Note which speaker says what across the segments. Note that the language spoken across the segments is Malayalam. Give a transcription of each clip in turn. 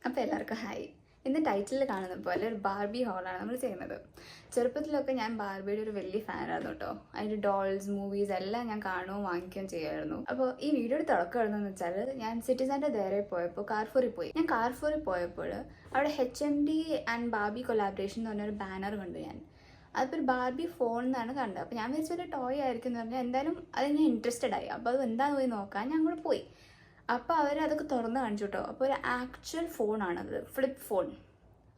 Speaker 1: അപ്പോൾ എല്ലാവർക്കും ഹായ്. ഇന്ന് ടൈറ്റിൽ കാണുന്ന പോലെ ഒരു ബാർബി ഹോളാണ് നമ്മൾ ചെയ്യുന്നത്. ചെറുപ്പത്തിലൊക്കെ ഞാൻ ബാർബിയുടെ ഒരു വലിയ ഫാനായിരുന്നു കേട്ടോ. അതിൻ്റെ ഡോൾസ്, മൂവീസ് എല്ലാം ഞാൻ കാണുകയും വാങ്ങിക്കുകയും ചെയ്യുമായിരുന്നു. അപ്പോൾ ഈ വീഡിയോയുടെ തുടക്കം എഴുതുന്നതെന്ന് വെച്ചാൽ ഞാൻ സിറ്റിസൻ്റെ നേരെ പോയപ്പോൾ കാർഫോറിൽ പോയി. ഞാൻ കാർഫോറിൽ പോയപ്പോൾ അവിടെ HMD ആൻഡ് ബാർബി കൊലാബറേഷൻ എന്ന് പറഞ്ഞൊരു ബാനർ കണ്ടു ഞാൻ. അതിപ്പോൾ ഒരു ബാർബി ഫോൺ എന്നാണ് കണ്ടത്. അപ്പോൾ ഞാൻ വിചാരിച്ചൊരു ടോയ് ആയിരിക്കും എന്ന് പറഞ്ഞാൽ എന്തായാലും അത് ഞാൻ ഇൻട്രസ്റ്റഡ് ആയി. അപ്പോൾ അത് എന്താണെന്ന് പോയി നോക്കാൻ ഞാൻ അങ്ങോട്ട് പോയി. അപ്പോൾ അവരതൊക്കെ തുറന്ന് കാണിച്ചു കേട്ടോ. അപ്പോൾ ഒരു ആക്ച്വൽ ഫോണാണത്, ഫ്ലിപ്പ് ഫോൺ.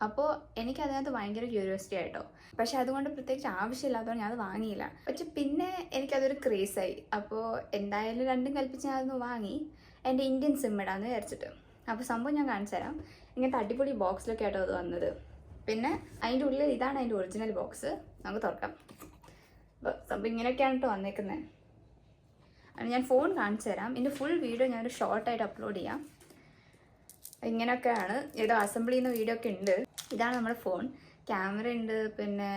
Speaker 1: അപ്പോൾ എനിക്കതിനകത്ത് ഭയങ്കര ക്യൂരിയോസിറ്റി ആയിട്ടോ. പക്ഷെ അതുകൊണ്ട് പ്രത്യേകിച്ച് ആവശ്യമില്ലാത്തതുകൊണ്ട് ഞാനത് വാങ്ങിയില്ല. പക്ഷെ പിന്നെ എനിക്കതൊരു ക്രേസായി. അപ്പോൾ എന്തായാലും രണ്ടും കൽപ്പിച്ച് ഞാനതൊന്ന് വാങ്ങി എൻ്റെ ഇന്ത്യൻ സിം ഇടാമെന്ന് വിചാരിച്ചിട്ട്. അപ്പോൾ സംഭവം ഞാൻ കാണിച്ചു തരാം. ഇങ്ങനത്തെ അടിപൊളി ബോക്സിലൊക്കെ ആയിട്ടോ അത് വന്നത്. പിന്നെ അതിൻ്റെ ഉള്ളിൽ ഇതാണ് അതിൻ്റെ ഒറിജിനൽ ബോക്സ്. നമുക്ക് തുറക്കാം. അപ്പോൾ സംഭവം ഇങ്ങനെയൊക്കെയാണ് കേട്ടോ വന്നേക്കുന്നത്. ഞാൻ ഫോൺ കാണിച്ചു തരാം. ഇതിൻ്റെ ഫുൾ വീഡിയോ ഞാനൊരു ഷോർട്ടായിട്ട് അപ്ലോഡ് ചെയ്യാം. ഇങ്ങനെയൊക്കെയാണ്. ഏതോ അസംബ്ലി ചെയ്യുന്ന വീഡിയോ ഒക്കെ ഉണ്ട്. ഇതാണ് നമ്മുടെ ഫോൺ. ക്യാമറ ഉണ്ട്, പിന്നെ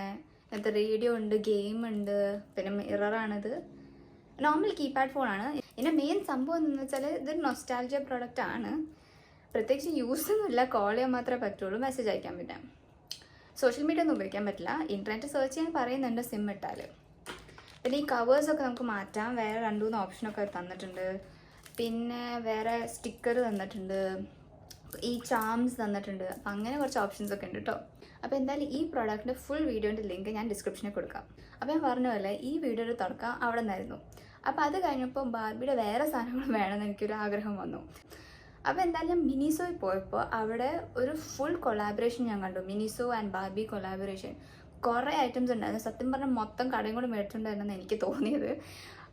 Speaker 1: ഇങ്ങനത്തെ റേഡിയോ ഉണ്ട്, ഗെയിം ഉണ്ട്, പിന്നെ മിററാണിത്. നോർമൽ കീപാഡ് ഫോണാണ്. ഇതിൻ്റെ മെയിൻ സംഭവം എന്ന് വെച്ചാൽ ഇതൊരു നൊസ്റ്റാൾജിയ പ്രോഡക്റ്റ് ആണ്. പ്രത്യേകിച്ച് യൂസ് ഒന്നുമില്ല, കോൾ ചെയ്യാൻ മാത്രമേ പറ്റുള്ളൂ, മെസ്സേജ് അയക്കാൻ പറ്റാം. സോഷ്യൽ മീഡിയ ഒന്നും ഉപയോഗിക്കാൻ പറ്റില്ല. ഇൻ്റർനെറ്റ് സെർച്ച് ചെയ്യാൻ പറയുന്നുണ്ട് സിം ഇട്ടാൽ. പിന്നെ ഈ കവേഴ്സൊക്കെ നമുക്ക് മാറ്റാം. വേറെ 2-3 ഓപ്ഷനൊക്കെ തന്നിട്ടുണ്ട്. പിന്നെ വേറെ സ്റ്റിക്കർ തന്നിട്ടുണ്ട്, ഈ ചാംസ് തന്നിട്ടുണ്ട്. അപ്പം അങ്ങനെ കുറച്ച് ഓപ്ഷൻസ് ഒക്കെ ഉണ്ട് കേട്ടോ. അപ്പോൾ എന്തായാലും ഈ പ്രോഡക്റ്റിൻ്റെ ഫുൾ വീഡിയോൻ്റെ ലിങ്ക് ഞാൻ ഡിസ്ക്രിപ്ഷനിൽ കൊടുക്കാം. അപ്പോൾ ഞാൻ പറഞ്ഞ പോലെ ഈ വീഡിയോയുടെ തുടക്കം അവിടെ നിന്നായിരുന്നു. അപ്പോൾ അത് കഴിഞ്ഞപ്പോൾ ബാർബിയുടെ വേറെ സാധനങ്ങൾ വേണമെന്ന് എനിക്കൊരു ആഗ്രഹം വന്നു. അപ്പോൾ എന്തായാലും ഞാൻ മിനിസോയിൽ പോയപ്പോൾ അവിടെ ഒരു ഫുൾ കൊളാബറേഷൻ ഞാൻ കണ്ടു. Miniso and Barbie collaboration. കുറേ ഐറ്റംസ് ഉണ്ടായിരുന്നു. സത്യം പറഞ്ഞാൽ മൊത്തം കടയും കൂടെ മേടിച്ചിട്ടുണ്ടായിരുന്നെന്ന് എനിക്ക് തോന്നിയത്.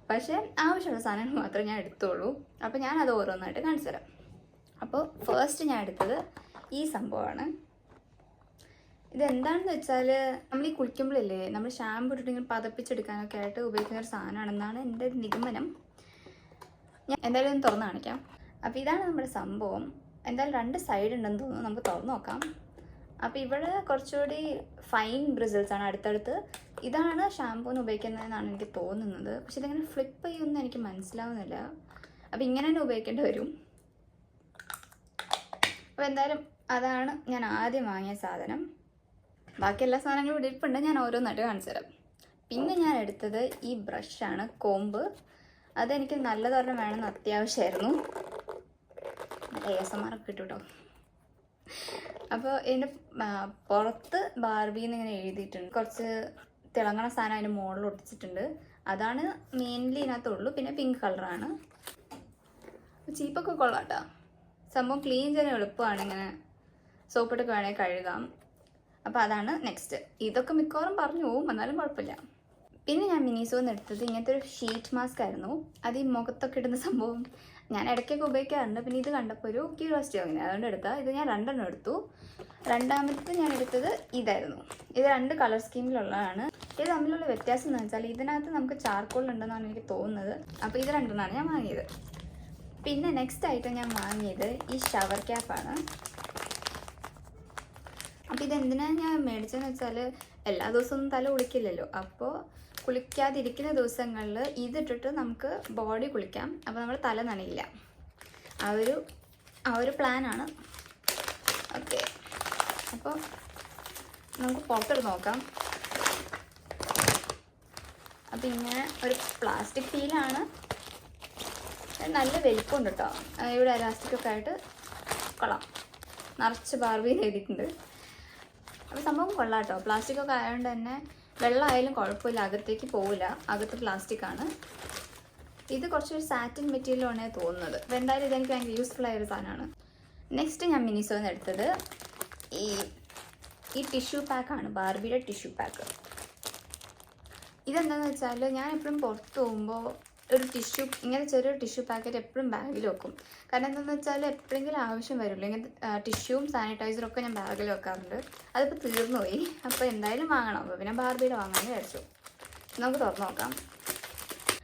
Speaker 1: പക്ഷേ ആവശ്യമുള്ള സാധനങ്ങൾ മാത്രമേ ഞാൻ എടുത്തുള്ളൂ. അപ്പോൾ ഞാനത് ഓരോന്നായിട്ട് കാണിച്ചു തരാം. അപ്പോൾ ഫസ്റ്റ് ഞാൻ എടുത്തത് ഈ സംഭവമാണ്. ഇതെന്താണെന്ന് വെച്ചാൽ നമ്മൾ ഈ കുളിക്കുമ്പോഴില്ലേ, നമ്മൾ ഷാമ്പു ഇട്ടിട്ട് ഇങ്ങനെ പതപ്പിച്ചെടുക്കാനൊക്കെ ആയിട്ട് ഉപയോഗിക്കുന്ന ഒരു സാധനമാണെന്നാണ് എൻ്റെ നിഗമനം. ഞാൻ എന്തായാലും ഒന്ന് തുറന്ന് കാണിക്കാം. അപ്പോൾ ഇതാണ് നമ്മുടെ സംഭവം. എന്തായാലും 2 സൈഡ് ഉണ്ടെന്ന് തോന്നുന്നു. നമുക്ക് തുറന്ന് നോക്കാം. അപ്പോൾ ഇവിടെ കുറച്ചുകൂടി ഫൈൻ ബ്രിസിൽസ് ആണ് അടുത്തടുത്ത്. ഇതാണ് ഷാമ്പൂന്ന് ഉപയോഗിക്കുന്നതെന്നാണ് എനിക്ക് തോന്നുന്നത്. പക്ഷെ ഇതിങ്ങനെ ഫ്ലിപ്പ് ചെയ്യുമെന്ന് എനിക്ക് മനസ്സിലാവുന്നില്ല. അപ്പോൾ ഇങ്ങനെ തന്നെ ഉപയോഗിക്കേണ്ടി വരും. അപ്പോൾ എന്തായാലും അതാണ് ഞാൻ ആദ്യം വാങ്ങിയ സാധനം. ബാക്കി എല്ലാ സാധനങ്ങളും ഇവിടെ ഇരിപ്പുണ്ട്. ഞാൻ ഓരോന്നായിട്ട് കാണിച്ചു തരാം. പിന്നെ ഞാൻ എടുത്തത് ഈ ബ്രഷാണ്, കോമ്പ്. അതെനിക്ക് നല്ലതൊരെണ്ണം വേണമെന്ന് അത്യാവശ്യമായിരുന്നു. ASMR ഒക്കെ കിട്ടും കേട്ടോ. അപ്പോൾ ഇതിൻ്റെ പുറത്ത് ബാർബി എന്നിങ്ങനെ എഴുതിയിട്ടുണ്ട്. കുറച്ച് തിളങ്ങണ സാധനം അതിൻ്റെ മുകളിൽ ഒട്ടിച്ചിട്ടുണ്ട്. അതാണ് മെയിൻലി ഇതിനകത്തുള്ളൂ. പിന്നെ പിങ്ക് കളറാണ്. ചീപ്പൊക്കെ കൊള്ളാട്ടോ. സംഭവം ക്ലീൻ ചെയ്യാൻ എളുപ്പമാണ്. ഇങ്ങനെ സോപ്പിട്ടൊക്കെ വേണമെങ്കിൽ കഴുകാം. അപ്പോൾ അതാണ് നെക്സ്റ്റ്. ഇതൊക്കെ മിക്കവാറും പറഞ്ഞു പോവും, എന്നാലും കുഴപ്പമില്ല. പിന്നെ ഞാൻ മിനിസോന്ന് എടുത്തത് ഇങ്ങനത്തെ ഒരു ഷീറ്റ് മാസ്ക് ആയിരുന്നു. അത് ഈ മുഖത്തൊക്കെ ഇടുന്ന സംഭവം ഞാൻ ഇടയ്ക്കൊക്കെ ഉപയോഗിക്കാറുണ്ട്. പിന്നെ ഇത് കണ്ടപ്പോൾ ഒരു ക്യൂരിയോസിറ്റി വാങ്ങി, അതുകൊണ്ട് എടുത്താൽ. ഇത് ഞാൻ 2 എണ്ണം എടുത്തു. രണ്ടാമത്തെ ഞാൻ എടുത്തത് ഇതായിരുന്നു. ഇത് 2 കളർ സ്കീമിലുള്ളതാണ്. ഇത് തമ്മിലുള്ള വ്യത്യാസം എന്ന് വെച്ചാൽ ഇതിനകത്ത് നമുക്ക് ചാർക്കോൾ ഉണ്ടെന്നാണ് എനിക്ക് തോന്നുന്നത്. അപ്പോൾ ഇത് 2 എണ്ണമാണ് ഞാൻ വാങ്ങിയത്. പിന്നെ നെക്സ്റ്റ് ഐറ്റം ഞാൻ വാങ്ങിയത് ഈ ഷവർ ക്യാപ്പാണ്. അപ്പോൾ ഇതെന്തിനാണ് ഞാൻ മേടിച്ചതെന്ന് വെച്ചാൽ എല്ലാ ദിവസവും തല കുളിക്കില്ലല്ലോ. അപ്പോൾ കുളിക്കാതിരിക്കുന്ന ദിവസങ്ങളിൽ ഇതിട്ടിട്ട് നമുക്ക് ബോഡി കുളിക്കാം. അപ്പോൾ നമ്മൾ തല നനയില്ല. ആ ഒരു പ്ലാനാണ്. ഓക്കെ, അപ്പോൾ നമുക്ക് പുറത്തെടുത്ത് നോക്കാം. അപ്പോൾ ഇങ്ങനെ ഒരു പ്ലാസ്റ്റിക് ഫീലാണ്. നല്ല വലിപ്പമുണ്ട് കേട്ടോ. ഇവിടെ എലാസ്റ്റിക്കൊക്കെ ആയിട്ട് കൊള്ളാം. നിറച്ച് ബാർബി എഴുതിയിട്ടുണ്ട്. അപ്പോൾ സംഭവം കൊള്ളാം കേട്ടോ. പ്ലാസ്റ്റിക്കൊക്കെ ആയതുകൊണ്ട് തന്നെ വെള്ളമായാലും കുഴപ്പമില്ല, അകത്തേക്ക് പോവില്ല. അകത്ത് പ്ലാസ്റ്റിക്കാണ്. ഇത് കുറച്ചൊരു സാറ്റിൻ മെറ്റീരിയലാണ് തോന്നുന്നത്. അപ്പോൾ എന്തായാലും ഇതെനിക്ക് ഭയങ്കര യൂസ്ഫുൾ ആയൊരു സാധനമാണ്. നെക്സ്റ്റ് ഞാൻ മിനിസോന്ന് എടുത്തത് ഈ ടിഷ്യൂ പാക്കാണ്, ബാർബിയുടെ ടിഷ്യൂ പാക്ക്. ഇതെന്താണെന്ന് വെച്ചാൽ ഞാൻ എപ്പോഴും പുറത്ത് പോകുമ്പോൾ ഒരു ടിഷ്യൂ, ഇങ്ങനെ ചെറിയൊരു ടിഷ്യൂ പാക്കറ്റ് എപ്പോഴും ബാഗിൽ വെക്കും. കാരണം എന്താണെന്ന് വെച്ചാൽ എപ്പോഴെങ്കിലും ആവശ്യം വരുള്ളൂ. ഇങ്ങനത്തെ ടിഷ്യൂവും സാനിറ്റൈസറും ഒക്കെ ഞാൻ ബാഗിൽ വെക്കാറുണ്ട്. അതിപ്പോൾ തീർന്നു പോയി. അപ്പോൾ എന്തായാലും വാങ്ങണം. അപ്പോൾ പിന്നെ ബാർബിയുടെ വാങ്ങാമെന്ന് വിചാരിച്ചു. നമുക്ക് തുറന്ന് നോക്കാം.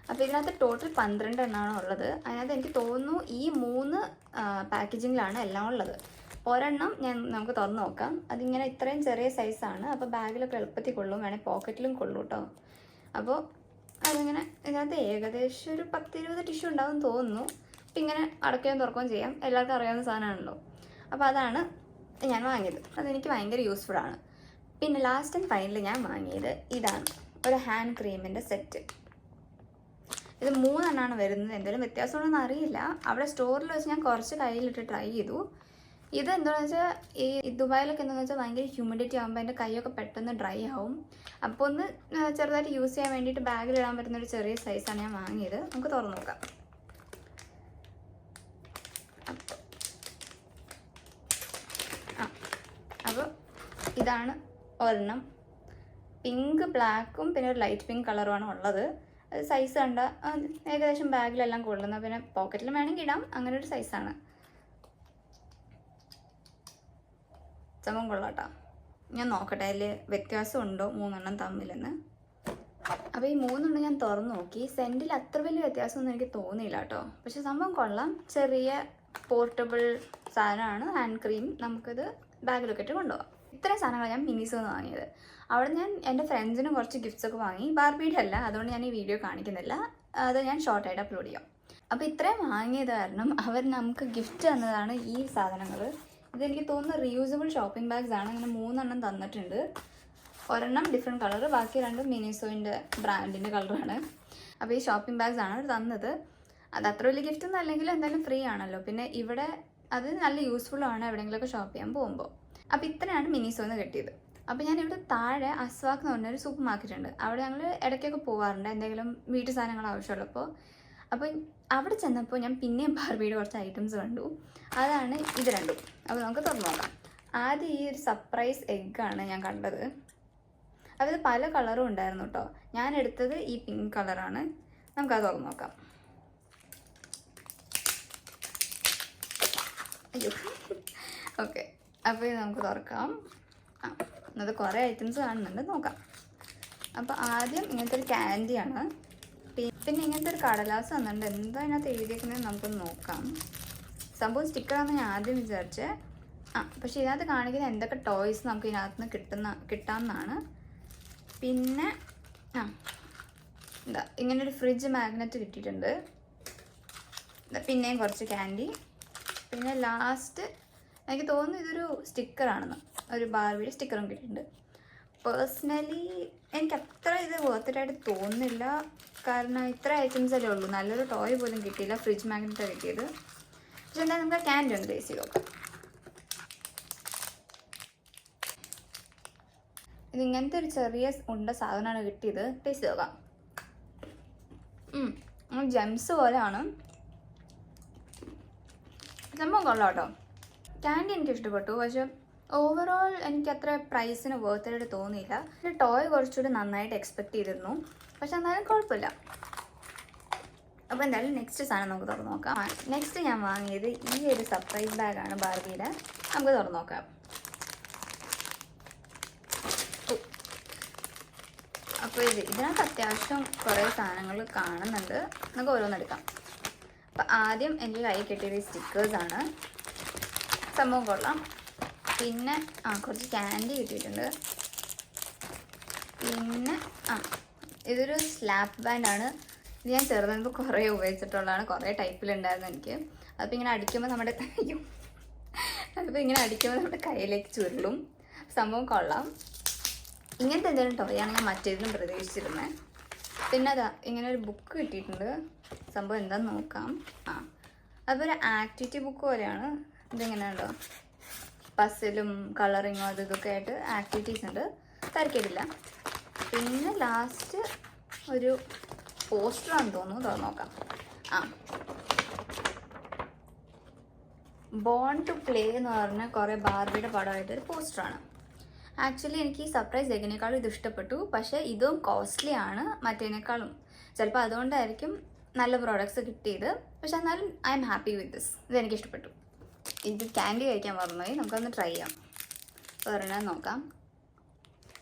Speaker 1: അപ്പോൾ ഇതിനകത്ത് ടോട്ടൽ 12 എണ്ണമാണ് ഉള്ളത്. അതിനകത്ത് എനിക്ക് തോന്നുന്നു ഈ 3 പാക്കേജിങ്ങിലാണ് എല്ലാം ഉള്ളത്. ഒരെണ്ണം നമുക്ക് തുറന്ന് നോക്കാം. അതിങ്ങനെ ഇത്രയും ചെറിയ സൈസാണ്. അപ്പോൾ ബാഗിലൊക്കെ എളുപ്പത്തിൽ കൊള്ളും, വേണമെങ്കിൽ പോക്കറ്റിലും കൊള്ളും കേട്ടോ. അപ്പോൾ അതിങ്ങനെ ഇതിനകത്ത് ഏകദേശം ഒരു 10-20 ടിഷ്യൂ ഉണ്ടാവും തോന്നുന്നു. അപ്പം ഇങ്ങനെ അടയ്ക്കുകയും തുറക്കുകയും ചെയ്യാം. എല്ലാവർക്കും അറിയാവുന്ന സാധനമാണല്ലോ. അപ്പോൾ അതാണ് ഞാൻ വാങ്ങിയത്. അതെനിക്ക് ഭയങ്കര യൂസ്ഫുൾ ആണ്. പിന്നെ ലാസ്റ്റ് ആൻഡ് ഫൈനൽ ഞാൻ വാങ്ങിയത് ഇതാണ്, ഒരു ഹാൻഡ് ക്രീമിൻ്റെ സെറ്റ്. ഇത് 3 എണ്ണമാണ് വരുന്നത്. എന്തെങ്കിലും വ്യത്യാസമുണ്ടെന്ന് അറിയില്ല. അവിടെ സ്റ്റോറിൽ വെച്ച് ഞാൻ കുറച്ച് കയ്യിലിട്ട് ട്രൈ ചെയ്തു. ഇത് എന്താണെന്ന് വെച്ചാൽ ഈ ദുബായിലൊക്കെ എന്താണെന്ന് വെച്ചാൽ ഭയങ്കര ഹ്യൂമിഡിറ്റി ആകുമ്പോൾ എൻ്റെ കൈയൊക്കെ പെട്ടെന്ന് ഡ്രൈ ആവും. അപ്പോൾ ഒന്ന് ചെറുതായിട്ട് യൂസ് ചെയ്യാൻ വേണ്ടിയിട്ട് ബാഗിലിടാൻ പറ്റുന്ന ഒരു ചെറിയ സൈസാണ് ഞാൻ വാങ്ങിയത്. നമുക്ക് തുറന്നു നോക്കാം. അപ്പോൾ ഇതാണ് ഒരെണ്ണം. പിങ്ക് ബ്ലാക്കും പിന്നെ ഒരു ലൈറ്റ് പിങ്ക് കളറുമാണ് ഉള്ളത്. അത് സൈസ് കണ്ട ഏകദേശം ബാഗിലെല്ലാം കൊള്ളുന്ന, പിന്നെ പോക്കറ്റിലും വേണമെങ്കിൽ ഇടാം, അങ്ങനെ ഒരു സൈസാണ്. സംഭവം കൊള്ളാട്ടോ. ഞാൻ നോക്കട്ടെ അതിൽ വ്യത്യാസമുണ്ടോ 3 എണ്ണം തമ്മിലെന്ന്. അപ്പോൾ ഈ 3 എണ്ണം ഞാൻ തുറന്നു നോക്കി. സെൻറ്റിൽ അത്ര വലിയ വ്യത്യാസമൊന്നും എനിക്ക് തോന്നിയില്ല കേട്ടോ. പക്ഷെ സംഭവം കൊള്ളാം. ചെറിയ പോർട്ടബിൾ സാധനമാണ് ഹാൻഡ് ക്രീം. നമുക്കത് ബാഗിലൊക്കെ ഇട്ട് കൊണ്ടുപോകാം. ഇത്രയും സാധനങ്ങളാണ് ഞാൻ മിനിസോന്ന് വാങ്ങിയത്. അവിടെ ഞാൻ എൻ്റെ ഫ്രണ്ട്സിനും കുറച്ച് ഗിഫ്റ്റ്സ് ഒക്കെ വാങ്ങി. ബാർബിയുടെ അല്ല, അതുകൊണ്ട് ഞാൻ ഈ വീഡിയോ കാണിക്കുന്നില്ല. അത് ഞാൻ ഷോർട്ടായിട്ട് അപ്ലോഡ് ചെയ്യാം. അപ്പോൾ ഇത്രയും വാങ്ങിയത് കാരണം അവർ നമുക്ക് ഗിഫ്റ്റ് തന്നതാണ് ഈ സാധനങ്ങൾ. ഇതെനിക്ക് തോന്നുന്നു റീയൂസബിൾ ഷോപ്പിംഗ് ബാഗ്സ് ആണ്. ഇങ്ങനെ 3 എണ്ണം തന്നിട്ടുണ്ട്. ഒരെണ്ണം ഡിഫറെൻറ്റ് കളർ, ബാക്കി 2 മിനിസോയിൻ്റെ ബ്രാൻഡിൻ്റെ കളറാണ്. അപ്പോൾ ഈ ഷോപ്പിംഗ് ബാഗ്സ് ആണ് അവർ തന്നത്. അത് അത്ര വലിയ ഗിഫ്റ്റ് ഒന്നും അല്ലെങ്കിൽ എന്തായാലും ഫ്രീ ആണല്ലോ. പിന്നെ ഇവിടെ അത് നല്ല യൂസ്ഫുള്ളാണ് എവിടെയെങ്കിലുമൊക്കെ ഷോപ്പ് ചെയ്യാൻ പോകുമ്പോൾ. അപ്പോൾ ഇത്രയാണ് മിനിസോന്ന് കിട്ടിയത്. അപ്പോൾ ഞാനിവിടെ താഴെ അസ്വാക്ക് എന്ന് പറഞ്ഞൊരു സൂപ്പർ മാർക്കറ്റ് ഉണ്ട്. അവിടെ ഞങ്ങൾ ഇടയ്ക്കൊക്കെ പോകാറുണ്ട് എന്തെങ്കിലും വീട്ടു സാധനങ്ങൾ ആവശ്യമുള്ളപ്പോൾ. അപ്പോൾ അവിടെ ചെന്നപ്പോൾ ഞാൻ പിന്നെയും ബാർബിയുടെ കുറച്ച് ഐറ്റംസ് കണ്ടു. അതാണ് ഇത് രണ്ടും. അപ്പോൾ നമുക്ക് തുറന്നു നോക്കാം. ആദ്യം ഈ ഒരു സർപ്രൈസ് എഗ്ഗാണ് ഞാൻ കണ്ടത്. അപ്പോൾ ഇത് പല കളറും ഉണ്ടായിരുന്നു കേട്ടോ. ഞാൻ എടുത്തത് ഈ പിങ്ക് കളറാണ്. നമുക്കത് തുറന്നു നോക്കാം. അയ്യോ, ഓക്കെ. അപ്പോൾ ഇത് നമുക്ക് തുറക്കാം. അത് കുറേ ഐറ്റംസ് കാണുന്നുണ്ട്, നോക്കാം. അപ്പോൾ ആദ്യം ഇങ്ങനത്തെ ഒരു ക്യാൻഡിയാണ്. പിന്നെ ഇങ്ങനത്തെ ഒരു കടലാസ് വന്നിട്ടുണ്ട്. എന്താ ഇതിനകത്ത് എഴുതിയേക്കുന്നത് നമുക്കൊന്ന് നോക്കാം. സംഭവം സ്റ്റിക്കറാണെന്ന് ഞാൻ ആദ്യം വിചാരിച്ചേ. പക്ഷേ ഇതിനകത്ത് കാണിക്കുന്ന എന്തൊക്കെ ടോയ്സ് നമുക്ക് ഇതിനകത്ത് നിന്ന് കിട്ടാമെന്നാണ്. പിന്നെ എന്താ ഇങ്ങനൊരു ഫ്രിഡ്ജ് മാഗ്നറ്റ് കിട്ടിയിട്ടുണ്ട്. പിന്നെയും കുറച്ച് ക്യാൻഡി. പിന്നെ ലാസ്റ്റ് എനിക്ക് തോന്നുന്നു ഇതൊരു സ്റ്റിക്കറാണെന്ന്, ഒരു ബാർബിയുടെ സ്റ്റിക്കറും കിട്ടിയിട്ടുണ്ട്. പേഴ്സണലി എനിക്ക് അത്ര ഇത് വേർത്തിട്ടായിട്ട് തോന്നുന്നില്ല. കാരണം ഇത്ര ഐറ്റംസ് അല്ലേ ഉള്ളൂ. നല്ലൊരു ടോയ് പോലും കിട്ടിയില്ല. ഫ്രിഡ്ജ് മാഗ്നറ്റാണ് കിട്ടിയത്. പക്ഷെ എന്താ നമുക്ക് ക്യാൻഡി ഒന്ന് ടേസ്റ്റ് ചെയ്ത് നോക്കാം. ഇത് ഇങ്ങനത്തെ ഒരു ചെറിയ ഉണ്ട സാധനമാണ് കിട്ടിയത്. ടേസ്റ്റ് ചെയ്ത് നോക്കാം. ജെംസ് പോലെയാണ്. സംഭവം കൊള്ളാം കേട്ടോ. ക്യാൻഡി എനിക്ക് ഇഷ്ടപ്പെട്ടു. പക്ഷെ ഓവറോൾ എനിക്ക് അത്ര പ്രൈസിന് വേർത്തായിട്ട് തോന്നിയില്ല. പിന്നെ ടോയ് കുറച്ചുകൂടി നന്നായിട്ട് എക്സ്പെക്ട് ചെയ്തിരുന്നു. പക്ഷെ എന്നാലും കുഴപ്പമില്ല. അപ്പോൾ എന്തായാലും നെക്സ്റ്റ് സാധനം നമുക്ക് തുറന്ന് നോക്കാം. നെക്സ്റ്റ് ഞാൻ വാങ്ങിയത് ഈ ഒരു സർപ്രൈസ് ബാഗാണ് ബാർബിയുടെ. നമുക്ക് തുറന്ന് നോക്കാം. അപ്പോൾ ഇതിനകത്ത് അത്യാവശ്യം കുറേ സാധനങ്ങൾ കാണുന്നുണ്ട്. നമുക്ക് ഓരോന്നെടുക്കാം. അപ്പോൾ ആദ്യം എൻ്റെ കൈ കിട്ടിയത് സ്റ്റിക്കേഴ്സാണ്. സംഭവം കൊള്ളാം. പിന്നെ കുറച്ച് ക്യാൻഡി കിട്ടിയിട്ടുണ്ട്. പിന്നെ ഇതൊരു സ്ലാപ്പ് ബാൻഡാണ്. ഇത് ഞാൻ ചെറുതാകുമ്പോൾ കുറേ ഉപയോഗിച്ചിട്ടുള്ളതാണ്. കുറേ ടൈപ്പിലുണ്ടായിരുന്നു എനിക്ക്. അതിപ്പോൾ ഇങ്ങനെ അടിക്കുമ്പോൾ നമ്മുടെ കയ്യിലേക്ക് ചുരുളും. സംഭവം കൊള്ളാം. ഇങ്ങനത്തെ എന്തെങ്കിലും ടോയാണ് ഞാൻ മറ്റേതിലും പ്രതീക്ഷിച്ചിരുന്നത്. പിന്നെ അതാ ഇങ്ങനെ ഒരു ബുക്ക് കിട്ടിയിട്ടുണ്ട്. സംഭവം എന്താണെന്ന് നോക്കാം. അപ്പോൾ ഒരു ആക്ടിവിറ്റി ബുക്ക് പോലെയാണ്. ഇതിങ്ങനെ ഉണ്ടോ, പസിലും കളറിങ്ങും അത് ഇതൊക്കെ ആയിട്ട് ആക്ടിവിറ്റീസ് ഉണ്ട്. തിരക്കിയിട്ടില്ല. പിന്നെ ലാസ്റ്റ് ഒരു പോസ്റ്ററാണെന്ന് തോന്നുന്നു. തുറന്ന് നോക്കാം. ബോൺ ടു പ്ലേ എന്ന് പറഞ്ഞ കുറേ ബാർബിയുടെ പടമായിട്ടൊരു പോസ്റ്ററാണ്. ആക്ച്വലി എനിക്ക് ഈ സർപ്രൈസ് എഗിനേക്കാളും ഇത് ഇഷ്ടപ്പെട്ടു. പക്ഷേ ഇതും കോസ്റ്റ്ലി ആണ് മറ്റേനേക്കാളും. ചിലപ്പോൾ അതുകൊണ്ടായിരിക്കും നല്ല പ്രോഡക്റ്റ്സ് കിട്ടിയത്. പക്ഷെ എന്നാലും I am happy with this. ഇതെനിക്ക് ഇഷ്ടപ്പെട്ടു. ഇത് ക്യാൻഡി കഴിക്കാൻ മറന്നുപോയി. നമുക്കൊന്ന് ട്രൈ ചെയ്യാം. ഒരെണ്ണം നോക്കാം.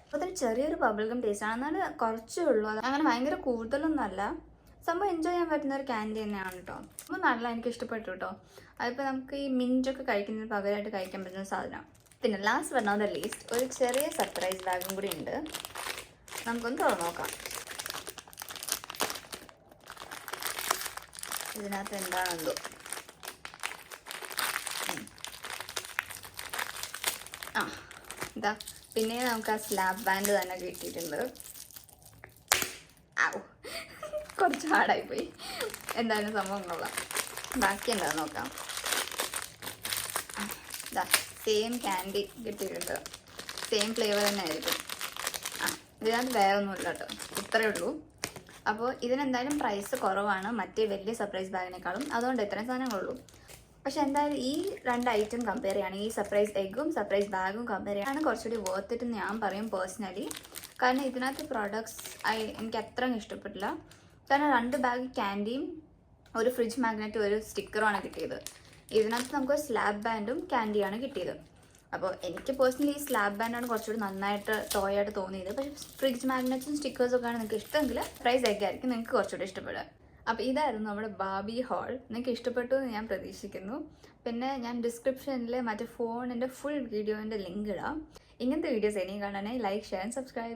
Speaker 1: അപ്പോൾ അതൊരു ചെറിയൊരു ബബിൾഗം ടേസ്റ്റാണ്. എന്നാൽ കുറച്ചേ ഉള്ളൂ. അത് അങ്ങനെ ഭയങ്കര കൂടുതലൊന്നും അല്ല. സംഭവം എൻജോയ് ചെയ്യാൻ പറ്റുന്ന ഒരു ക്യാൻഡി തന്നെയാണ് കേട്ടോ. അപ്പോൾ നല്ല എനിക്ക് ഇഷ്ടപ്പെട്ടു കേട്ടോ. അതിപ്പോൾ നമുക്ക് ഈ മിൻറ്റൊക്കെ കഴിക്കുന്നതിന് പകരമായിട്ട് കഴിക്കാൻ പറ്റുന്ന സാധനമാണ്. പിന്നെ last but not the least ഒരു ചെറിയ സർപ്രൈസ് ബാഗും കൂടി ഉണ്ട്. നമുക്കൊന്ന് തുറന്ന് നോക്കാം. ഇതിനകത്ത് എന്താണെന്തോ. ആ ഇതാ പിന്നെ നമുക്ക് ആ സ്ലാബ് ബാൻഡ് തന്നെ കിട്ടിയിട്ടുണ്ട്. ആവോ കുറച്ച് ഹാർഡായിപ്പോയി, എന്തായാലും സംഭവം കൊള്ളാം. ബാക്കി എന്താണെന്ന് നോക്കാം. ഇതാ സെയിം ക്യാൻഡി കിട്ടിയിട്ടുണ്ട്, സെയിം ഫ്ലേവർ തന്നെ ആയിരിക്കും. ഇതിനകത്ത് വേറെ ഒന്നുമില്ല കേട്ടോ, ഇത്രയേ ഉള്ളൂ. അപ്പോൾ ഇതിനെന്തായാലും പ്രൈസ് കുറവാണ് മറ്റേ വലിയ സർപ്രൈസ് ബാഗിനേക്കാളും, അതുകൊണ്ട് ഇത്രയും സാധനങ്ങളുള്ളൂ. പക്ഷെ എന്തായാലും ഈ 2 ഐറ്റം കമ്പയർ ചെയ്യുകയാണെങ്കിൽ ഈ സർപ്രൈസ് എഗ്ഗും സർപ്രൈസ് ബാഗും കമ്പയർ ചെയ്യുകയാണ് കുറച്ചുകൂടി വർത്ത് ഇറ്റ് എന്ന് ഞാൻ പറയും പേഴ്സണലി. കാരണം ഇതിനകത്ത് പ്രോഡക്ട്സ് എനിക്ക് അത്ര ഇഷ്ടപ്പെട്ടില്ല. കാരണം 2 ബാഗ് ക്യാൻഡിയും ഒരു ഫ്രിഡ്ജ് മാഗ്നറ്റും ഒരു സ്റ്റിക്കറുമാണ് കിട്ടിയത്. ഇതിനകത്ത് നമുക്ക് സ്ലാബ് ബാൻഡും ക്യാൻഡിയാണ് കിട്ടിയത്. അപ്പോൾ എനിക്ക് പേഴ്സണലി ഈ സ്ലാബ് ബാൻഡാണ് കുറച്ചുകൂടി നന്നായിട്ട് ടോയായിട്ട് തോന്നിയത്. പക്ഷേ ഫ്രിഡ്ജ് മാഗ്നറ്റ്സും സ്റ്റിക്കേഴ്സും ഒക്കെയാണ് നിങ്ങൾക്ക് ഇഷ്ടമെങ്കിൽ പ്രൈസ് എഗ്ഗായിരിക്കും നിങ്ങൾക്ക് കുറച്ചുകൂടി ഇഷ്ടപ്പെടുക. അപ്പോൾ ഇതായിരുന്നു നമ്മുടെ ബാബി ഹോൾ. നിങ്ങൾക്ക് ഇഷ്ടപ്പെട്ടു എന്ന് ഞാൻ പ്രതീക്ഷിക്കുന്നു. പിന്നെ ഞാൻ ഡിസ്ക്രിപ്ഷനിൽ മറ്റേ ഫോണിൻ്റെ ഫുൾ വീഡിയോൻ്റെ ലിങ്ക് ഇടാം. ഇങ്ങനത്തെ വീഡിയോസ് ഇനിയും കാണാനായി ലൈക്ക്, ഷെയർ, സബ്സ്ക്രൈബ്.